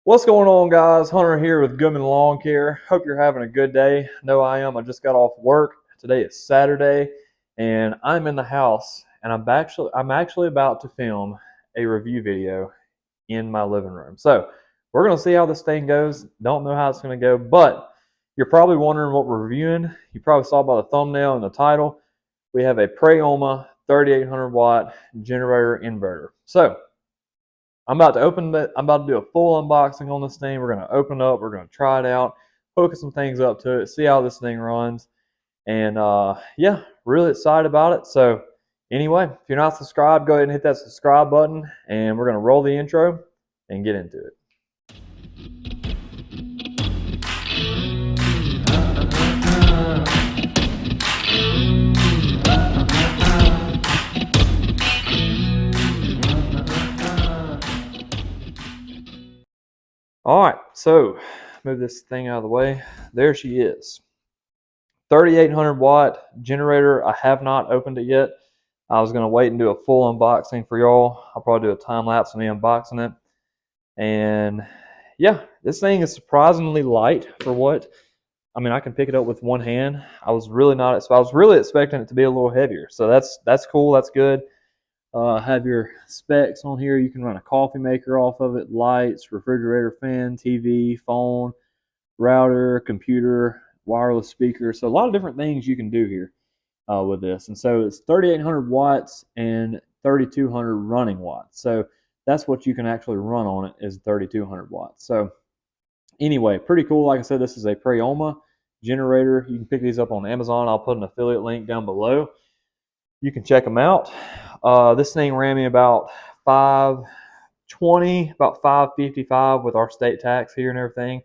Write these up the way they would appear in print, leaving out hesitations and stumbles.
What's going on, guys? Hunter here with Goodman Lawn Care. Hope you're having a good day. I know I am. I just got off work. Today is Saturday, and I'm in the house, and I'm actually about to film a review video in my living room. So we're gonna see how this thing goes. Don't know how it's gonna go, but you're probably wondering what we're reviewing. You probably saw by the thumbnail and the title. We have a Proyama 3800 watt generator inverter. So I'm about to do a full unboxing on this thing. We're going to open it up. We're going to try it out, hook some things up to it, see how this thing runs. And yeah, really excited about it. So anyway, if you're not subscribed, go ahead and hit that subscribe button. And we're going to roll the intro and get into it. All right, so move this thing out of the way. There she is. 3800 watt generator. I have not opened it yet. I was going to wait and do a full unboxing for y'all. I'll probably do a time lapse of me unboxing it. And yeah, this thing is surprisingly light for what. I mean, I can pick it up with one hand. I was really expecting it to be a little heavier. So that's cool. That's good. Have your specs on here. You can run a coffee maker off of it, lights, refrigerator, fan, TV, phone, router, computer, wireless speaker. So a lot of different things you can do here with this. And so it's 3800 watts and 3200 running watts. So that's what you can actually run on it is 3200 watts. So anyway, pretty cool. Like I said, this is a Proyama generator. You can pick these up on Amazon. I'll put an affiliate link down below. You can check them out. This thing ran me about $520, about $555 with our state tax here and everything.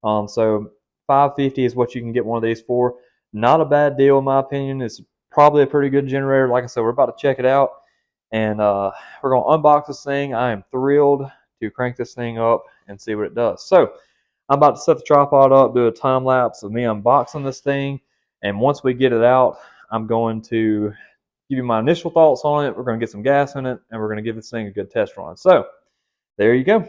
So $550 is what you can get one of these for. Not a bad deal in my opinion. It's probably a pretty good generator. Like I said, we're about to check it out, and we're going to unbox this thing. I am thrilled to crank this thing up and see what it does. So I'm about to set the tripod up, do a time lapse of me unboxing this thing, and once we get it out, I'm going to give you my initial thoughts on it. We're going to get some gas in it, and we're going to give this thing a good test run. So there you go.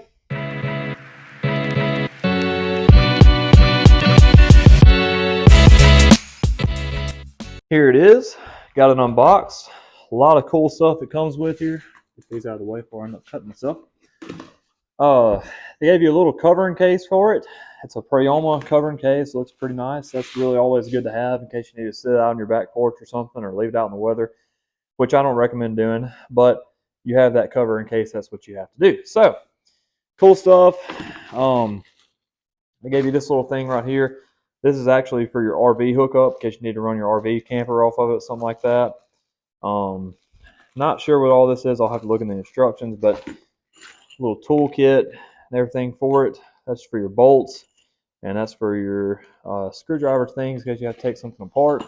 Here it is. Got it unboxed. A lot of cool stuff that comes with here. Get these out of the way before I end up cutting myself. They gave you a little covering case for it. It's a Proyama covering case. Looks pretty nice. That's really always good to have in case you need to sit out on your back porch or something, or leave it out in the weather, which I don't recommend doing, but you have that cover in case that's what you have to do. So cool stuff. They gave you this little thing right here. This is actually for your RV hookup in case you need to run your RV camper off of it, something like that. Not sure what all this is. I'll have to look in the instructions, but a little toolkit and everything for it. That's for your bolts, and that's for your screwdriver things in case you have to take something apart.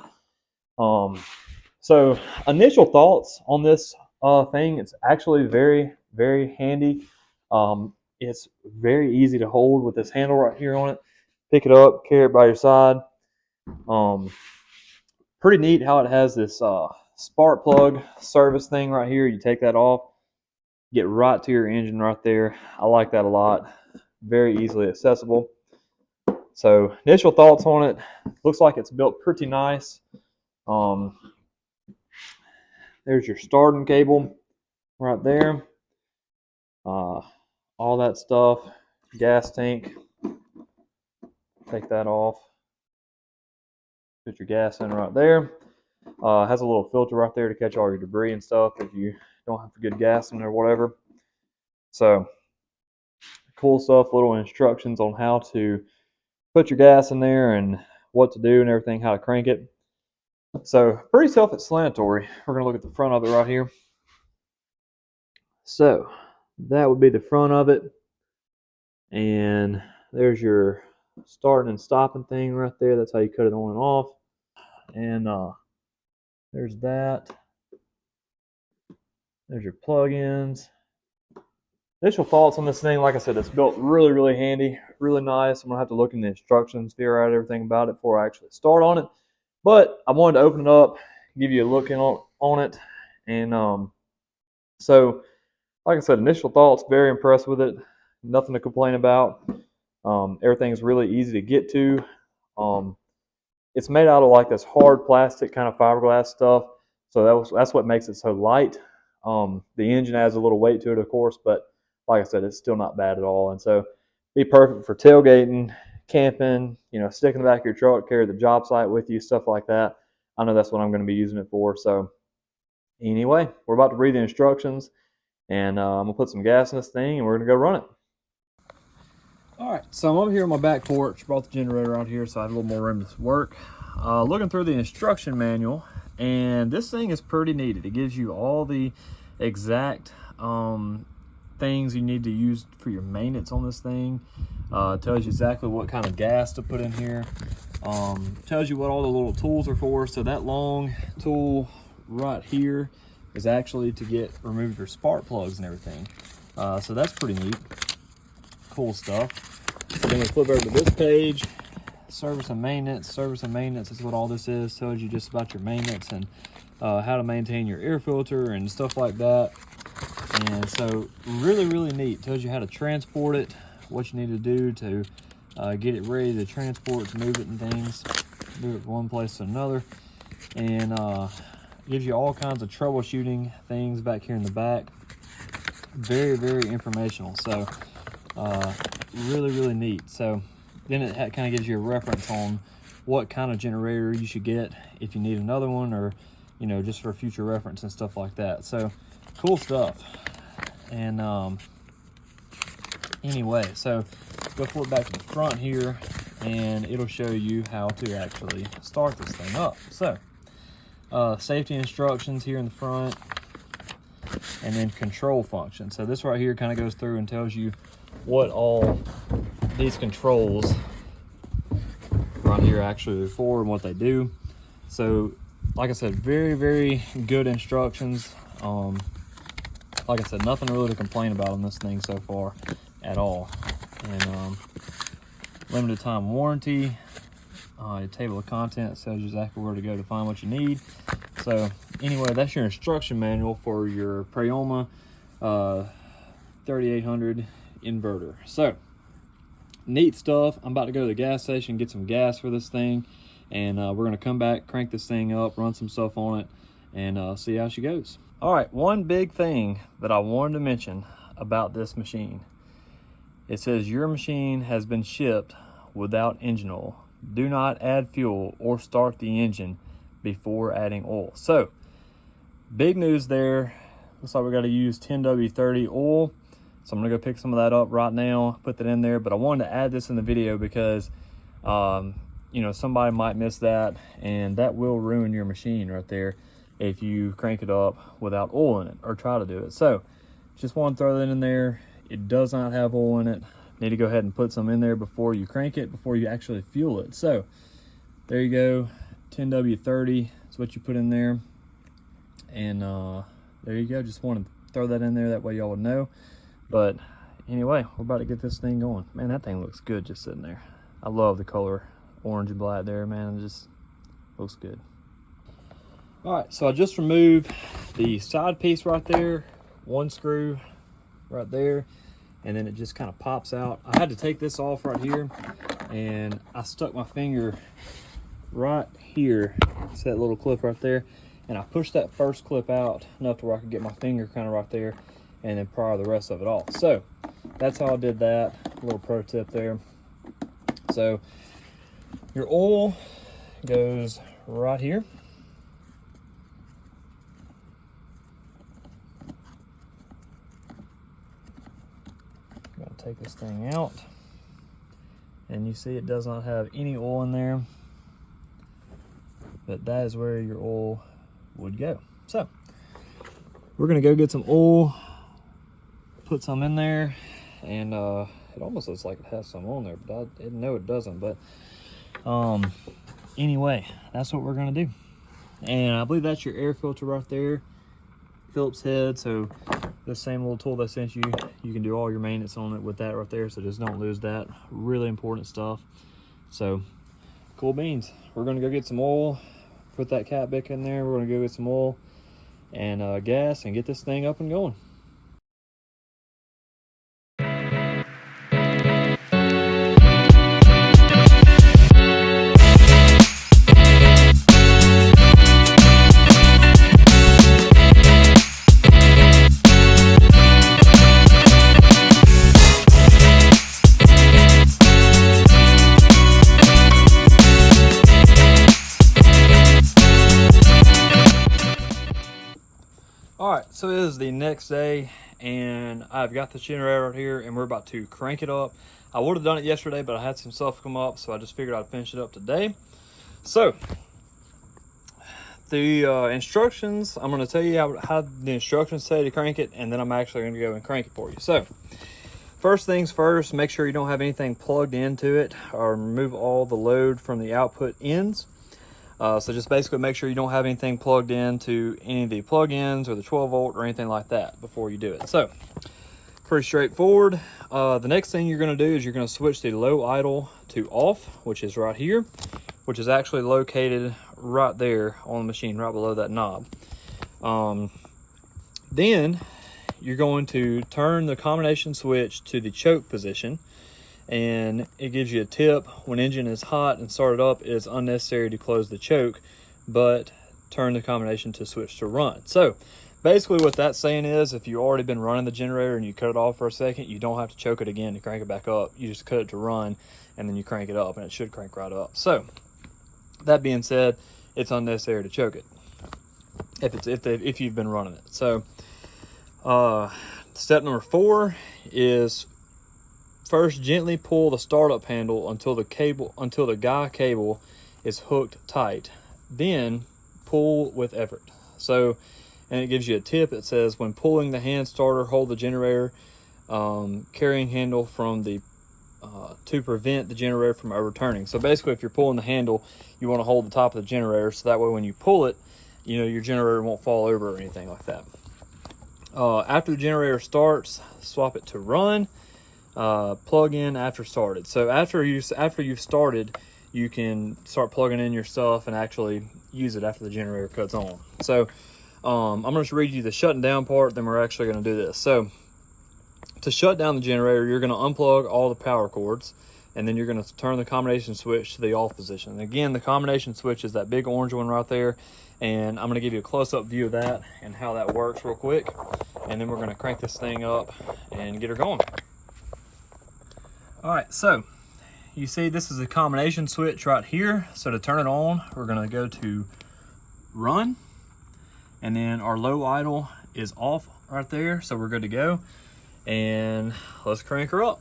So initial thoughts on this thing, it's actually very, very handy. It's very easy to hold with this handle right here on it. Pick it up, carry it by your side. Pretty neat how it has this spark plug service thing right here. You take that off, get right to your engine right there. I like that a lot. Very easily accessible. So initial thoughts on it. Looks like it's built pretty nice. There's your starting cable right there. All that stuff. Gas tank. Take that off. Put your gas in right there. Has a little filter right there to catch all your debris and stuff if you don't have good gas in there or whatever. So cool stuff. Little instructions on how to put your gas in there and what to do and everything, how to crank it. So pretty self-explanatory. We're going to look at the front of it right here. So that would be the front of it. And there's your starting and stopping thing right there. That's how you cut it on and off. And there's that. There's your plug-ins. Initial thoughts on this thing, like I said, it's built really, really handy, really nice. I'm going to have to look in the instructions, figure out everything about it before I actually start on it. But I wanted to open it up, give you a look on it. And so, like I said, initial thoughts, very impressed with it. nothing to complain about. Everything's really easy to get to. It's made out of like this hard plastic kind of fiberglass stuff, so that's what makes it so light. The engine adds a little weight to it, of course, but like I said, it's still not bad at all. And so, be perfect for tailgating, camping, stick in the back of your truck, carry the job site with you, stuff like that. I know that's what I'm going to be using it for. So anyway, we're about to read the instructions, and I'm going to put some gas in this thing, and we're going to go run it. All right, so I'm over here on my back porch, brought the generator out here so I have a little more room to work. Looking through the instruction manual, and this thing is pretty neat. It gives you all the exact things you need to use for your maintenance on this thing. Tells you exactly what kind of gas to put in here. Tells you what all the little tools are for. So that long tool right here is actually to remove your spark plugs and everything. So that's pretty neat. Cool stuff. Then we flip over to this page. Service and maintenance. Service and maintenance is what all this is. Tells you just about your maintenance and how to maintain your air filter and stuff like that. And so really, really neat. Tells you how to transport it, what you need to do to get it ready to transport, to move it and things, move it from one place to another. And gives you all kinds of troubleshooting things back here in the back. Very, very informational. So really, really neat. So then it kind of gives you a reference on what kind of generator you should get if you need another one, or just for future reference and stuff like that. So cool stuff. And anyway, so go flip back to the front here, and it'll show you how to actually start this thing up. So safety instructions here in the front, and then control function. So this right here kind of goes through and tells you what all these controls right here actually are for and what they do. So like I said, very, very good instructions. Like I said, nothing really to complain about on this thing so far at all. And limited time warranty. A table of contents tells you exactly where to go to find what you need. So anyway, that's your instruction manual for your Proyama 3800 inverter. So neat stuff. I'm about to go to the gas station, get some gas for this thing, and we're going to come back, crank this thing up, run some stuff on it, and see how she goes. All right, one big thing that I wanted to mention about this machine. It says your machine has been shipped without engine oil. Do not add fuel or start the engine before adding oil. So big news there. Looks like we got to use 10W30 oil. So I'm gonna go pick some of that up right now, put that in there. But I wanted to add this in the video because somebody might miss that, and that will ruin your machine right there if you crank it up without oil in it or try to do it. So just want to throw that in there. It does not have oil in it. Need to go ahead and put some in there before you crank it, before you actually fuel it. So there you go. 10W30 is what you put in there. And there you go. Just wanted to throw that in there, that way y'all would know. But anyway, we're about to get this thing going. Man, that thing looks good just sitting there. I love the color orange and black there, man. It just looks good. All right, so I just removed the side piece right there, one screw right there, and then it just kind of pops out. I had to take this off right here, and I stuck my finger right here. See that little clip right there? And I pushed that first clip out enough to where I could get my finger kind of right there, and then pry the rest of it off. So that's how I did that. A little pro tip there. So your oil goes right here. I'm going to take this thing out, and you see it does not have any oil in there, but that is where your oil would go. So we're going to go get some oil, put some in there, and it almost looks like it has some on there, but I know it doesn't. But anyway, that's what we're going to do. And I believe that's your air filter right there, Phillips head. So the same little tool that I sent you, you can do all your maintenance on it with that right there, so just don't lose that. Really important stuff. So cool beans. We're going to go get some oil, put that cap back in there. We're going to go get some oil and gas and get this thing up and going. so it is the next day, and I've got the generator out here, and we're about to crank it up. I would have done it yesterday, but I had some stuff come up, so I just figured I'd finish it up today. So, the instructions, I'm going to tell you how the instructions say to crank it, and then I'm actually going to go and crank it for you. So, first things first, make sure you don't have anything plugged into it, or remove all the load from the output ends. So just basically make sure you don't have anything plugged into any of the plug-ins or the 12 volt or anything like that before you do it. So pretty straightforward. The next thing you're going to do is you're going to switch the low idle to off, which is right here, which is actually located right there on the machine, right below that knob. Then you're going to turn the combination switch to the choke position, and it gives you a tip when engine is hot and started up. It is unnecessary to close the choke, but turn the combination to switch to run. So basically what that's saying is, if you've already been running the generator and you cut it off for a second, you don't have to choke it again to crank it back up. You just cut it to run, and then you crank it up, and it should crank right up. So that being said, it's unnecessary to choke it if you've been running it. So step number 4 is first gently pull the startup handle until the guy cable is hooked tight. Then pull with effort. So, and it gives you a tip. It says, when pulling the hand starter, hold the generator carrying handle from the to prevent the generator from overturning. So basically, if you're pulling the handle, you want to hold the top of the generator, so that way when you pull it, you know, your generator won't fall over or anything like that. After the generator starts, swap it to run. Plug in after started. So after you've started, you can start plugging in your stuff and actually use it after the generator cuts on. So I'm going to just read you the shutting down part, then we're actually going to do this. So to shut down the generator, you're going to unplug all the power cords, and then you're going to turn the combination switch to the off position. And again, the combination switch is that big orange one right there, and I'm going to give you a close-up view of that and how that works real quick, and then we're going to crank this thing up and get her going. All right, so you see this is a combination switch right here. So to turn it on, we're gonna go to run, and then our low idle is off right there. So we're good to go, and let's crank her up.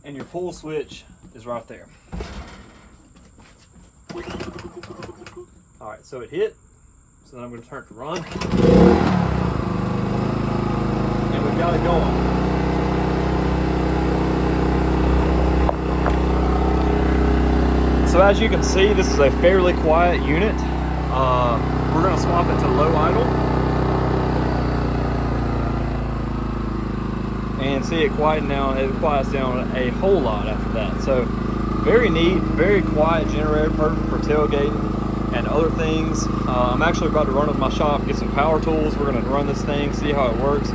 And your pull switch is right there. All right, so it hit. So then I'm gonna turn it to run. We got it going. So as you can see, this is a fairly quiet unit. We're going to swap it to low idle. And see it quieten down. It quiets down a whole lot after that. So very neat, very quiet generator, perfect for tailgating and other things. I'm actually about to run to my shop, get some power tools. We're going to run this thing, see how it works.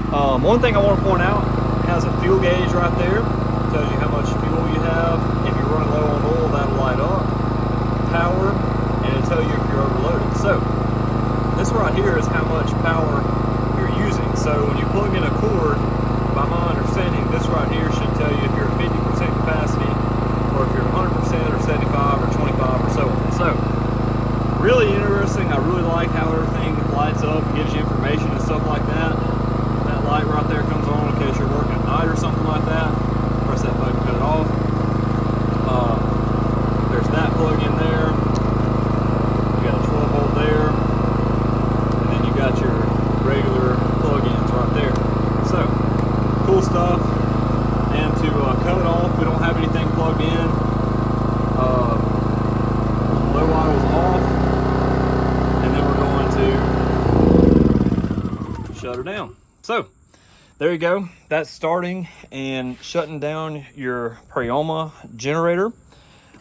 One thing I want to point out, it has a fuel gauge right there. It tells you how much fuel you have. If you're running low on oil, that'll light up. Power, and it'll tell you if you're overloaded. So this right here is how much power you're using. So when you plug in a cord, by my understanding, this right here should tell you if you're at 50% capacity, or if you're 100% or 75 or 25 or so on. So really interesting. I really like how everything lights up and gives you information and stuff like that. Light right there comes on in case you're working at night or something like that. Press that button, cut it off. There's that plug in there. You got a 12 volt there, and then you got your regular plug-ins right there. So cool stuff. And to cut it off, we don't have anything plugged in. Low idle's off, and then we're going to shut her down. So there you go. That's starting and shutting down your Proyama generator.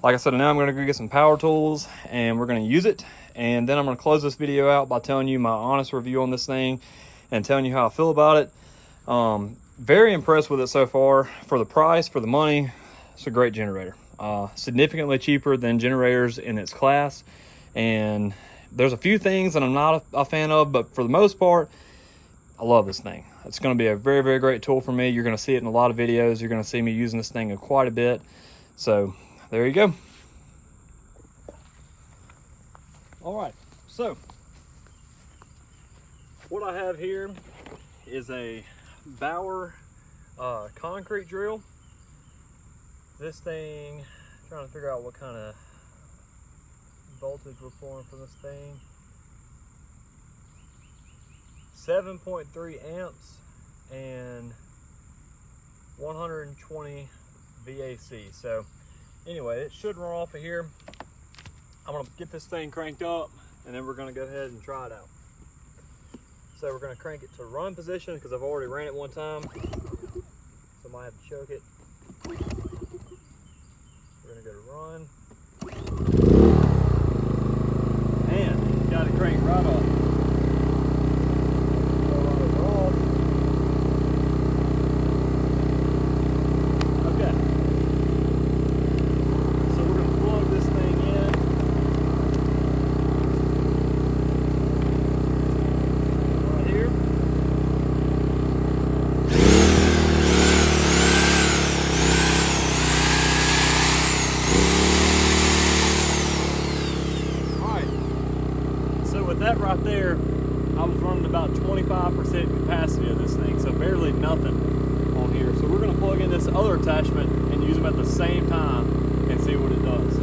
Like I said, now I'm going to go get some power tools and we're going to use it. And then I'm going to close this video out by telling you my honest review on this thing and telling you how I feel about it. Very impressed with it so far. For the price, for the money, it's a great generator. Significantly cheaper than generators in its class. And there's a few things that I'm not a fan of, but for the most part, I love this thing. It's going to be a very, very great tool for me. You're going to see it in a lot of videos. You're going to see me using this thing quite a bit. So there you go. All right, so what I have here is a Bauer concrete drill. This thing, trying to figure out what kind of voltage we're pulling from this thing. 7.3 amps and 120 VAC. So anyway, it should run off of here. I'm gonna get this thing cranked up and then we're gonna go ahead and try it out. So we're gonna crank it to run position because I've already ran it one time. So I might have to choke it. We're gonna go to run. And got it cranked right off. That right there, I was running about 25% capacity of this thing, so barely nothing on here. So we're going to plug in this other attachment and use them at the same time and see what it does.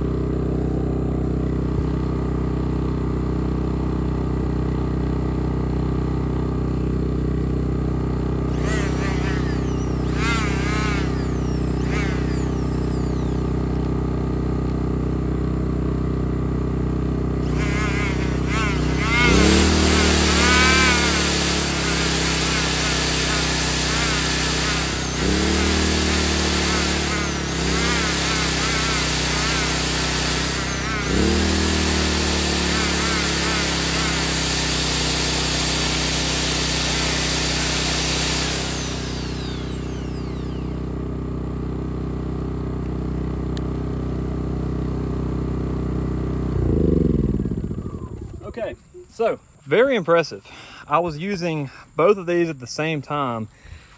Okay, so very impressive. I was using both of these at the same time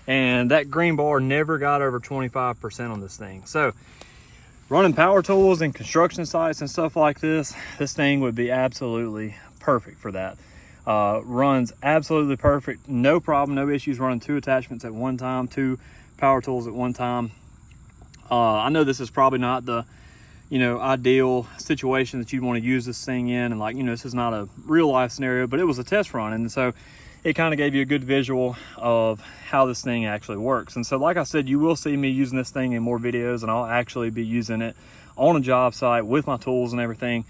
and that green bar never got over 25% on this thing. So running power tools and construction sites and stuff like this thing would be absolutely perfect for that. Runs absolutely perfect, no problem, no issues running two attachments at one time, two power tools at one time. I know this is probably not the ideal situation that you'd want to use this thing in, and this is not a real life scenario, but it was a test run, and so it kind of gave you a good visual of how this thing actually works. And so like I said, you will see me using this thing in more videos, and I'll actually be using it on a job site with my tools and everything.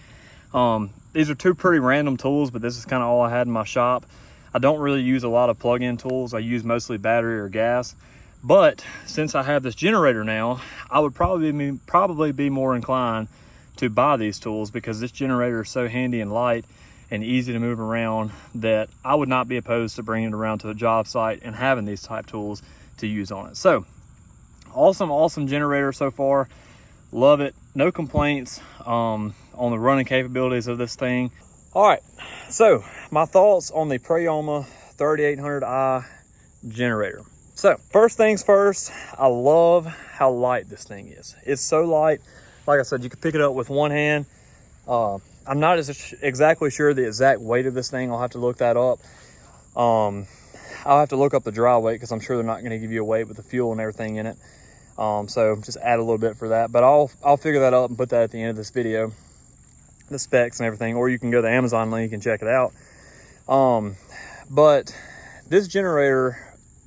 These are two pretty random tools, but this is kind of all I had in my shop. I don't really use a lot of plug-in tools. I use mostly battery or gas. But since I have this generator now, I would probably be more inclined to buy these tools because this generator is so handy and light and easy to move around that I would not be opposed to bringing it around to a job site and having these type tools to use on it. So awesome generator so far. Love it. No complaints on the running capabilities of this thing. All right, so my thoughts on the Proyama 3800i generator. So first things first, I love how light this thing is. It's so light. Like I said, you can pick it up with one hand. I'm not exactly sure the exact weight of this thing. I'll have to look that up. I'll have to look up the dry weight because I'm sure they're not going to give you a weight with the fuel and everything in it. So just add a little bit for that. But I'll figure that out and put that at the end of this video, the specs and everything. Or you can go to the Amazon link and check it out. But this generator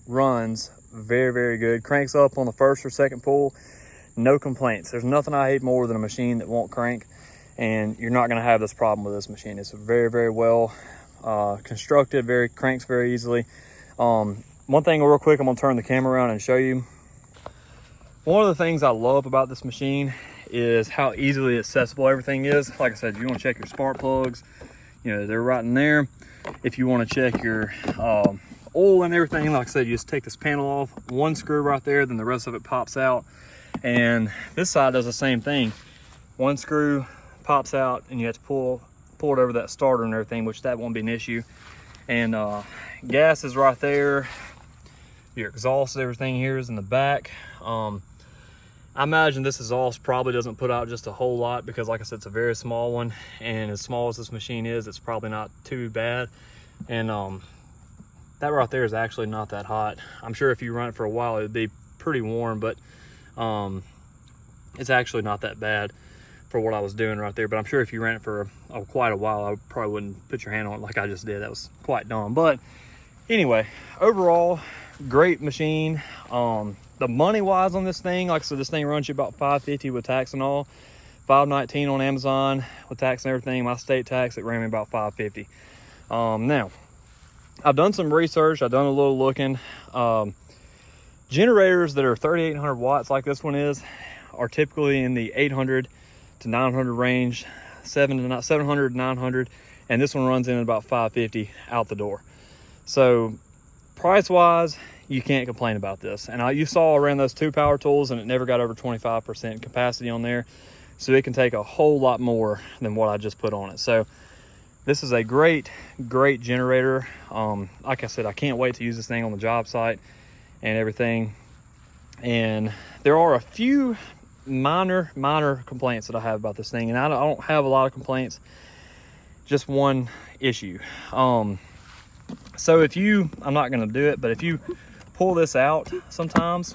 runs very good, cranks up on the first or second pull, no complaints. There's nothing I hate more than a machine that won't crank, and you're not going to have this problem with this machine. It's very well constructed, cranks very easily. One thing real quick, I'm going to turn the camera around and show you. One of the things I love about this machine is how easily accessible everything is. Like I said, if you want to check your spark plugs, they're right in there. If you want to check your oil and everything, like I said, you just take this panel off, one screw right there, then the rest of it pops out. And this side does the same thing. One screw pops out and you have to pull it over that starter and everything, which that won't be an issue. And gas is right there. Your exhaust, everything here is in the back. I imagine this exhaust probably doesn't put out just a whole lot because, like I said, it's a very small one, and as small as this machine is, it's probably not too bad. And that right there is actually not that hot. I'm sure if you run it for a while, it'd be pretty warm, but it's actually not that bad for what I was doing right there. But I'm sure if you ran it for quite a while, I probably wouldn't put your hand on it like I just did. That was quite dumb. But anyway, overall, great machine. The money wise on this thing, like I said, this thing runs you about $550 with tax and all, $519 on Amazon with tax and everything. My state tax, it ran me about $550. Now I've done some research, I've done a little looking. Generators that are 3,800 watts like this one is are typically in the 800 to 900 range, 700 to 900, and this one runs in at about 550 out the door. So price wise, you can't complain about this. And you saw around those 2 power tools, and it never got over 25% capacity on there, so it can take a whole lot more than what I just put on it. So this is a great generator. Like I said, I can't wait to use this thing on the job site and everything. And there are a few minor complaints that I have about this thing, and I don't have a lot of complaints, just one issue. So if I'm not going to do it, but if you pull this out, sometimes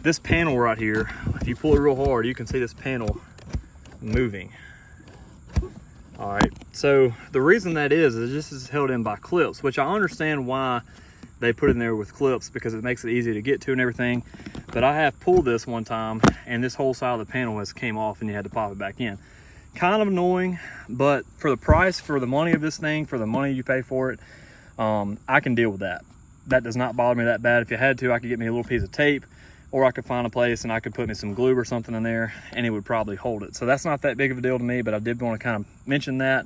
this panel right here, if you pull it real hard, you can see this panel moving. All right, so the reason that is this is held in by clips, which I understand why they put in there with clips, because it makes it easy to get to and everything. But I have pulled this one time, and this whole side of the panel has came off, and you had to pop it back in. Kind of annoying, but for the price, for the money of this thing, for the money you pay for it, I can deal with that. That does not bother me that bad. If you had to, I could get me a little piece of tape, or I could find a place and I could put me some glue or something in there, and it would probably hold it. So that's not that big of a deal to me, but I did want to kind of mention that.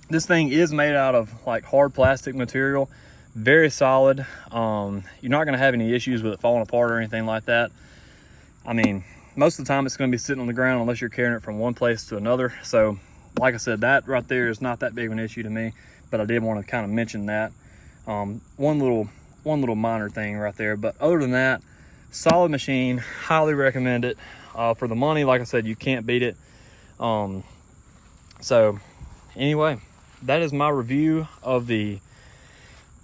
This thing is made out of like hard plastic material, very solid. You're not going to have any issues with it falling apart or anything like that. I mean, most of the time it's going to be sitting on the ground unless you're carrying it from one place to another. So like I said, that right there is not that big of an issue to me, but I did want to kind of mention that. One little minor thing right there, but other than that, solid machine, highly recommend it. For the money, like I said, you can't beat it. So anyway, that is my review of the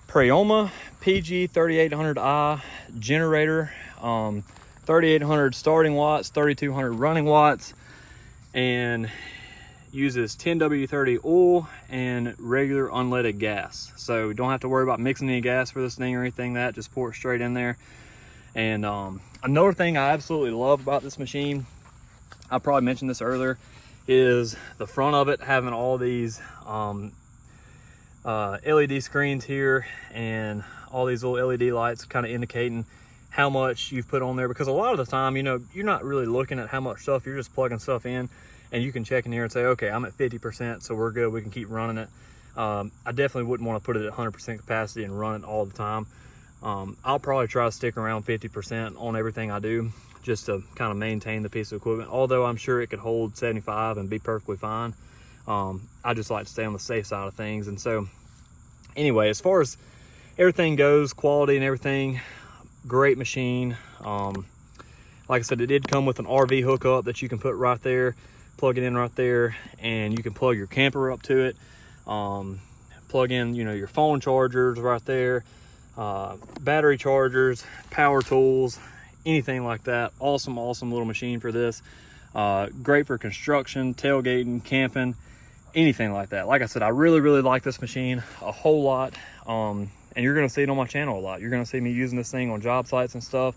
Proyama Pg3800i generator. 3,800 starting watts, 3,200 running watts, and uses 10W30 oil and regular unleaded gas. So you don't have to worry about mixing any gas for this thing or anything. That just pour it straight in there. And another thing I absolutely love about this machine, I probably mentioned this earlier, is the front of it having all these LED screens here and all these little LED lights kind of indicating how much you've put on there. Because a lot of the time, you know, you're not really looking at how much stuff, you're just plugging stuff in, and you can check in here and say, okay, I'm at 50%, so we're good, we can keep running it. I definitely wouldn't want to put it at 100% capacity and run it all the time. I'll probably try to stick around 50% on everything I do, just to kind of maintain the piece of equipment, although I'm sure it could hold 75 and be perfectly fine. I just like to stay on the safe side of things. And so anyway, as far as everything goes, quality and everything, great machine. Like I said, it did come with an RV hookup that you can put right there, plug it in right there, and you can plug your camper up to it. Plug in, you know, your phone chargers right there, battery chargers, power tools, anything like that. Awesome little machine for this. Great for construction, tailgating, camping, anything like that. Like I said, I really like this machine a whole lot. And you're going to see it on my channel a lot. You're going to see me using this thing on job sites and stuff.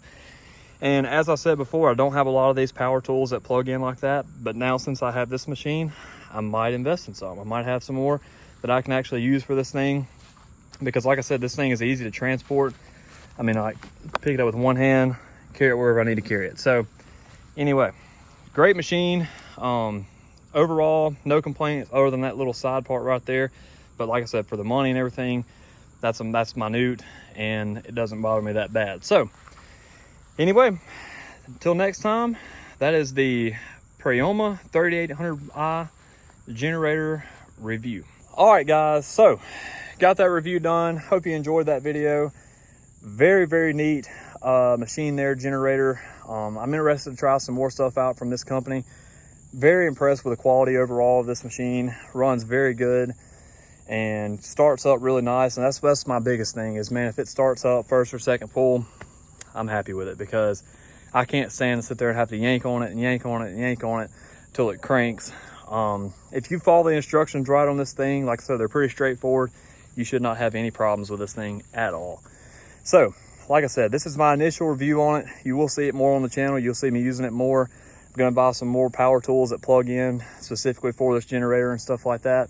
And as I said before, I don't have a lot of these power tools that plug in like that, but now since I have this machine, I might invest in some. I might have some more that I can actually use for this thing, because like I said, this thing is easy to transport. I mean, I pick it up with one hand, carry it wherever I need to carry it. So anyway, great machine. Overall, no complaints other than that little side part right there. But like I said, for the money and everything, that's minute, and it doesn't bother me that bad. So anyway, until next time, that is the Proyama 3800i generator review. All right, guys, so got that review done. Hope you enjoyed that video. Very neat. machine there, generator. I'm interested to try some more stuff out from this company. Very impressed with the quality overall of this machine. Runs very good and starts up really nice. And that's my biggest thing is, man, if it starts up first or second pull, I'm happy with it, because I can't stand to sit there and have to yank on it and yank on it and yank on it till it cranks. If you follow the instructions right on this thing, like I said, they're pretty straightforward. You should not have any problems with this thing at all. So, like I said, this is my initial review on it. You will see it more on the channel. You'll see me using it more. I'm gonna buy some more power tools that plug in specifically for this generator and stuff like that.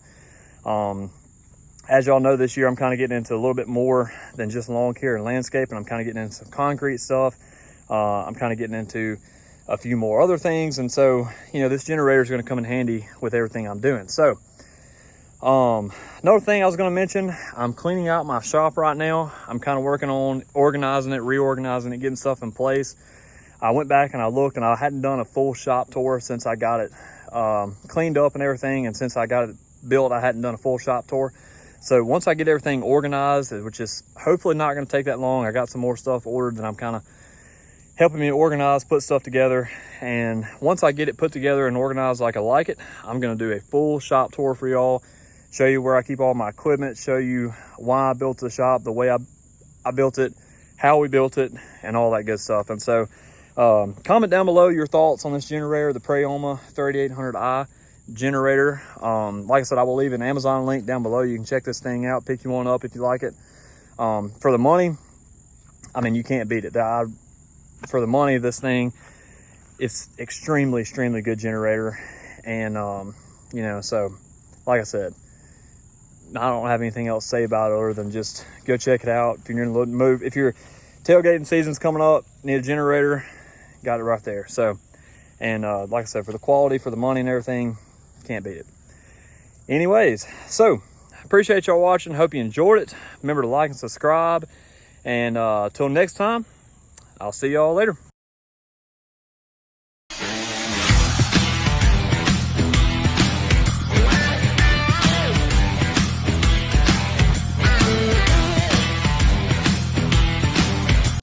As y'all know, this year I'm kind of getting into a little bit more than just lawn care and landscape, and I'm kind of getting into some concrete stuff. I'm kind of getting into a few more other things, and so, you know, this generator is going to come in handy with everything I'm doing. So another thing I was going to mention, I'm cleaning out my shop right now. I'm kind of working on organizing it, reorganizing it, getting stuff in place. I went back and I looked, and I hadn't done a full shop tour since I got it cleaned up and everything, and since I got it built, I hadn't done a full shop tour. So once I get everything organized, which is hopefully not going to take that long, I got some more stuff ordered that I'm kind of helping me organize, put stuff together. And once I get it put together and organized like I like it, I'm going to do a full shop tour for y'all, show you where I keep all my equipment, show you why I built the shop, the way I built it, how we built it, and all that good stuff. And so comment down below your thoughts on this generator, the Proyama 3800i generator. Like I said, I will leave an Amazon link down below. You can check this thing out, pick you one up if you like it. For the money, I mean, you can't beat it. For the money of this thing, it's extremely good generator. And you know, so like I said, I don't have anything else to say about it other than just go check it out. If you're in the move, if your tailgating season's coming up, need a generator, got it right there. So, and like I said, for the quality, for the money and everything, can't beat it. Anyways, so appreciate y'all watching. Hope you enjoyed it. Remember to like and subscribe, and till next time, I'll see y'all later.